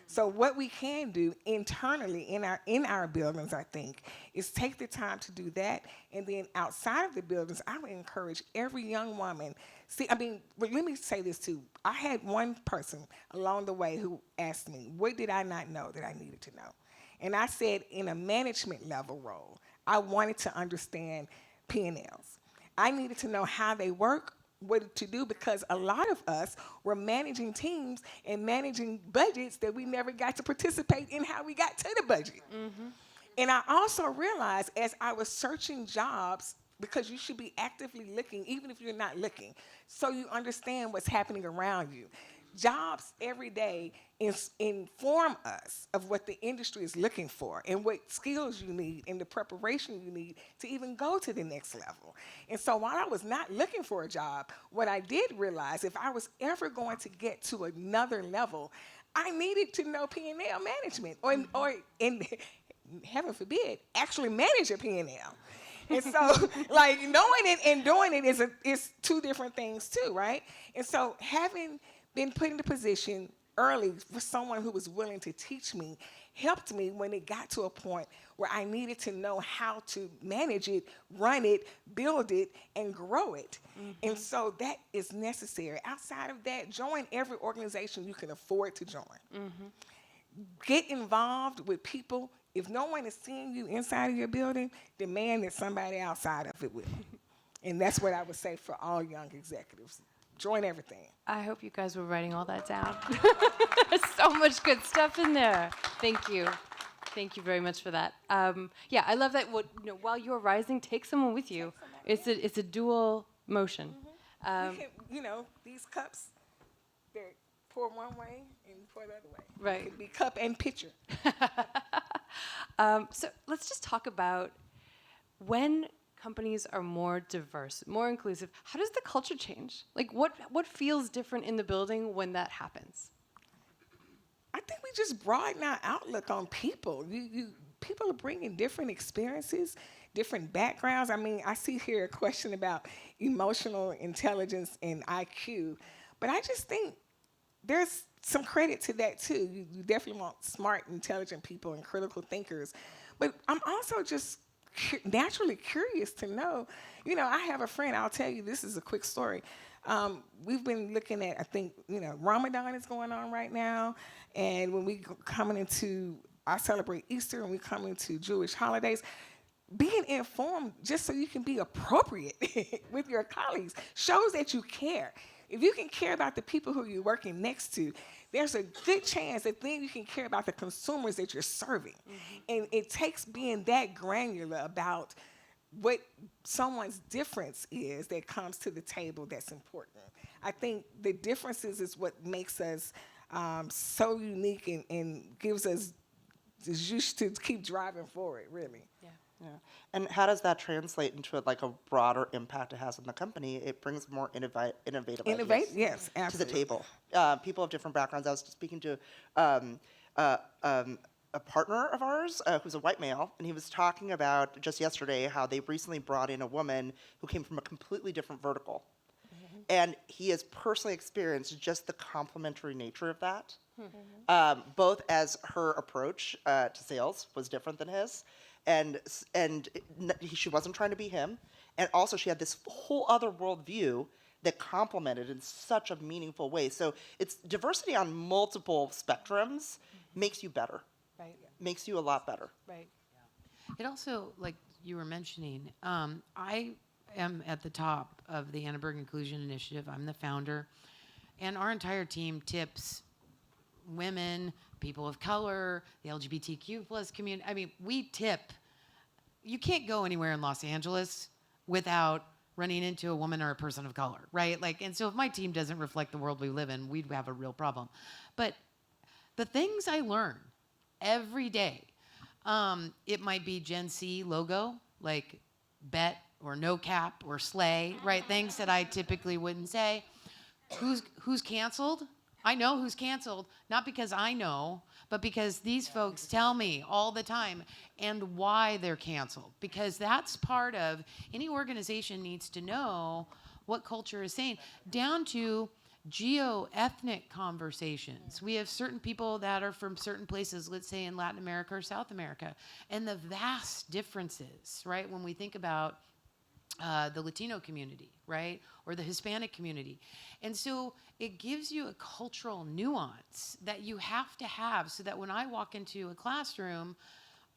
B: So what we can do internally in our buildings, I think, is take the time to do that. And then outside of the buildings, I would encourage every young woman. But let me say this too. I had one person along the way who asked me, what did I not know that I needed to know? And I said, in a management level role, I wanted to understand P&Ls. I needed to know how they work, what to do, because a lot of us were managing teams and managing budgets that we never got to participate in how we got to the budget. And I also realized as I was searching jobs, because you should be actively looking, even if you're not looking, so you understand what's happening around you. Jobs every day inform us of what the industry is looking for and what skills you need and the preparation you need to even go to the next level. And so while I was not looking for a job, what I did realize, if I was ever going to get to another level, I needed to know P&L management or in heaven forbid, actually manage a P&L. And so, like, knowing it and doing it is two different things too, right? And so having been put in the position early for someone who was willing to teach me helped me when it got to a point where I needed to know how to manage it, run it, build it, and grow it. And so that is necessary. Outside of that, join every organization you can afford to join. Get involved with people. If no one is seeing you inside of your building, demand that somebody outside of it will. And that's what I would say for all young executives. Join everything.
A: I hope you guys were writing all that down. So much good stuff in there. Thank you. Thank you very much for that. Yeah, I love that. While you're rising, take someone with you. It's a dual motion.
B: These cups, they're pour one way and pour the other way.
A: Right.
B: It could be cup and pitcher.
A: So let's just talk about when companies are more diverse, more inclusive, how does the culture change? Like what feels different in the building when that happens?
B: I think we just broaden our outlook on people. People are bringing different experiences, different backgrounds. I mean, I see here a question about emotional intelligence and IQ, but I just think there's some credit to that too. You definitely want smart, intelligent people and critical thinkers, but I'm also just naturally curious to know. I have a friend, I'll tell you, this is a quick story. We've been looking at, I think, Ramadan is going on right now. And when I celebrate Easter and we come into Jewish holidays, being informed just so you can be appropriate with your colleagues shows that you care. If you can care about the people who you're working next to, there's a good chance that then you can care about the consumers that you're serving. And it takes being that granular about what someone's difference is that comes to the table that's important. I think the differences is what makes us so unique and gives us the juice to keep driving forward, really.
D: Yeah. And how does that translate into a broader impact it has on the company? It brings more innovative ideas
B: Yes, absolutely.
D: to the table. People of different backgrounds. I was just speaking to a partner of ours who's a white male, and he was talking about just yesterday how they recently brought in a woman who came from a completely different vertical. And he has personally experienced just the complementary nature of that. Both as her approach to sales was different than his, and she wasn't trying to be him, and also she had this whole other worldview that complemented in such a meaningful way. So it's diversity on multiple spectrums makes you better,
C: Right.
D: makes you a lot better.
C: Right. It also, like you were mentioning, I am at the top of the Annenberg Inclusion Initiative. I'm the founder, and our entire team tips women, people of color, the LGBTQ plus community. I mean, we tip. You can't go anywhere in Los Angeles without running into a woman or a person of color, right? Like, and so if my team doesn't reflect the world we live in, we'd have a real problem. But the things I learn every day, it might be Gen Z logo, like bet or no cap or slay, right? Things that I typically wouldn't say. Who's canceled? I know who's canceled, not because I know, but because these folks tell me all the time, and why they're canceled. Because that's part of, any organization needs to know what culture is saying, down to geo-ethnic conversations. We have certain people that are from certain places, let's say in Latin America or South America, and the vast differences, right? When we think about the Latino community, right? Or the Hispanic community. And so it gives you a cultural nuance that you have to have, so that when I walk into a classroom,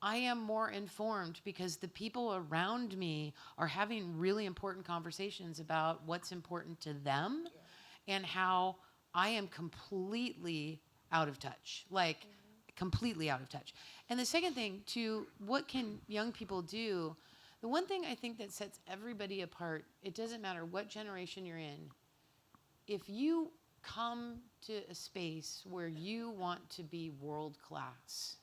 C: I am more informed, because the people around me are having really important conversations about what's important to them, and how I am completely out of touch, like completely out of touch. And the second thing, too, what can young people do? The one thing I think that sets everybody apart, it doesn't matter what generation you're in, if you come to a space where you want to be world class,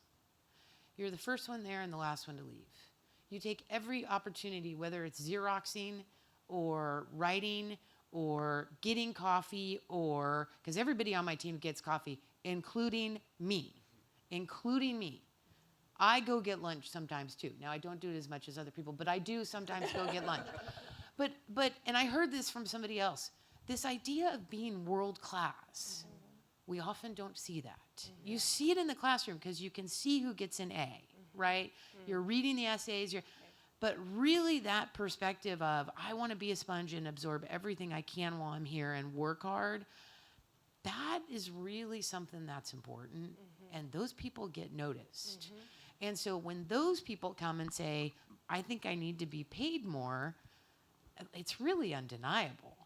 C: you're the first one there and the last one to leave. You take every opportunity, whether it's Xeroxing or writing or getting coffee, or, because everybody on my team gets coffee, including me. I go get lunch sometimes too. Now, I don't do it as much as other people, but I do sometimes go get lunch. But, and I heard this from somebody else, this idea of being world class, we often don't see that. You see it in the classroom because you can see who gets an A, right? You're reading the essays, but really that perspective of, I want to be a sponge and absorb everything I can while I'm here and work hard, that is really something that's important. And those people get noticed. And so when those people come and say, I think I need to be paid more, it's really undeniable,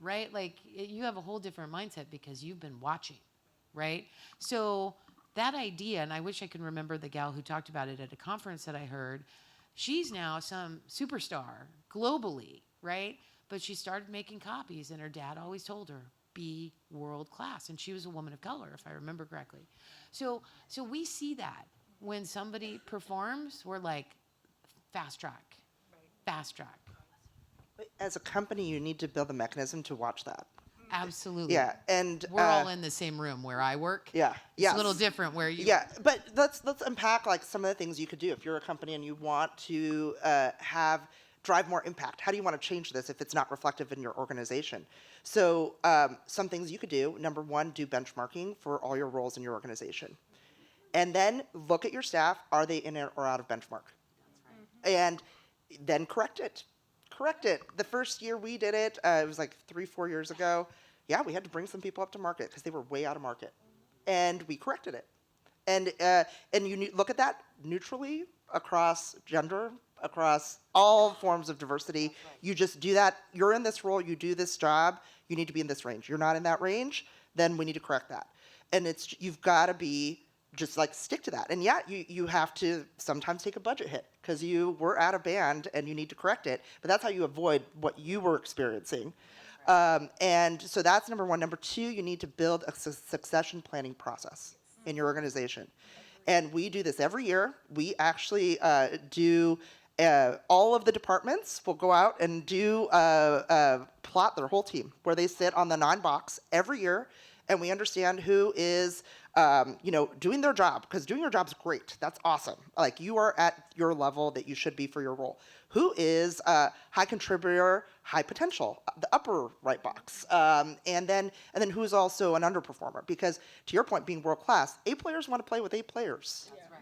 C: right? Like, you have a whole different mindset because you've been watching, right? So that idea, and I wish I could remember the gal who talked about it at a conference that I heard, she's now some superstar globally, right? But she started making copies, and her dad always told her, be world class. And she was a woman of color, if I remember correctly. So we see that. When somebody performs, we're like, fast track.
D: As a company, you need to build a mechanism to watch that.
C: Absolutely.
D: Yeah, and
C: we're all in the same room where I work.
D: Yeah,
C: it's a little different where you.
D: Yeah, but let's unpack like some of the things you could do if you're a company and you want to drive more impact. How do you want to change this if it's not reflective in your organization? So some things you could do. Number one, do benchmarking for all your roles in your organization. And then look at your staff. Are they in or out of benchmark? And then correct it. The first year we did it, it was like 3-4 years ago. Yeah, we had to bring some people up to market because they were way out of market. And we corrected it. And you look at that neutrally across gender, across all forms of diversity. You just do that. You're in this role. You do this job. You need to be in this range. You're not in that range, then we need to correct that. And you've got to be just like stick to that. And yeah, you have to sometimes take a budget hit because you were out of band and you need to correct it. But that's how you avoid what you were experiencing. And so that's number one. Number two, you need to build a succession planning process in your organization. And we do this every year. We actually do, all of the departments will go out and do plot their whole team where they sit on the 9-box every year. And we understand who is doing their job, because doing your job is great. That's awesome. Like, you are at your level that you should be for your role. Who is a high contributor, high potential, the upper right box, and then who's also an underperformer. Because to your point, being world class, A players want to play with A players.
C: That's right.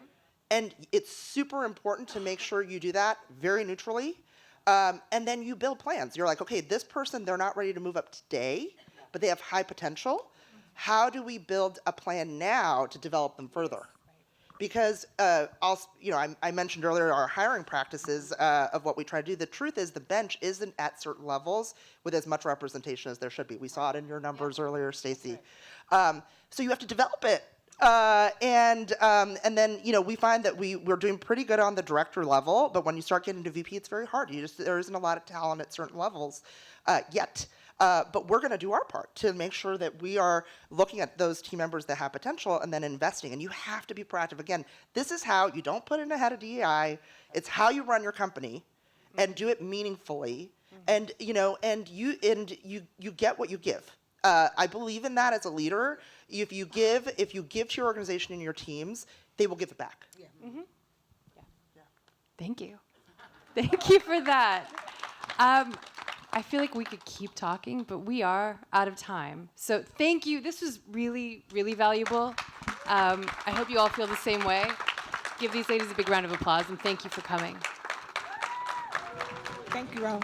D: And it's super important to make sure you do that very neutrally. And then you build plans. You're like, okay, this person, they're not ready to move up today, but they have high potential. How do we build a plan now to develop them further? Because I mentioned earlier our hiring practices of what we try to do. The truth is the bench isn't at certain levels with as much representation as there should be. We saw it in your numbers earlier, Stacey. So you have to develop it. And then we find that we're doing pretty good on the director level, but when you start getting to VP, it's very hard. There isn't a lot of talent at certain levels yet. But we're going to do our part to make sure that we are looking at those team members that have potential and then investing. And you have to be proactive. Again, this is how you don't put in a head of DEI. It's how you run your company and do it meaningfully. And you get what you give. I believe in that as a leader. If you give to your organization and your teams, they will give it back.
B: Yeah.
A: Mm-hmm. Yeah. Thank you. Thank you for that. I feel like we could keep talking, but we are out of time. So thank you. This was really, really valuable. I hope you all feel the same way. Give these ladies a big round of applause, and thank you for coming.
B: Thank you, Ro.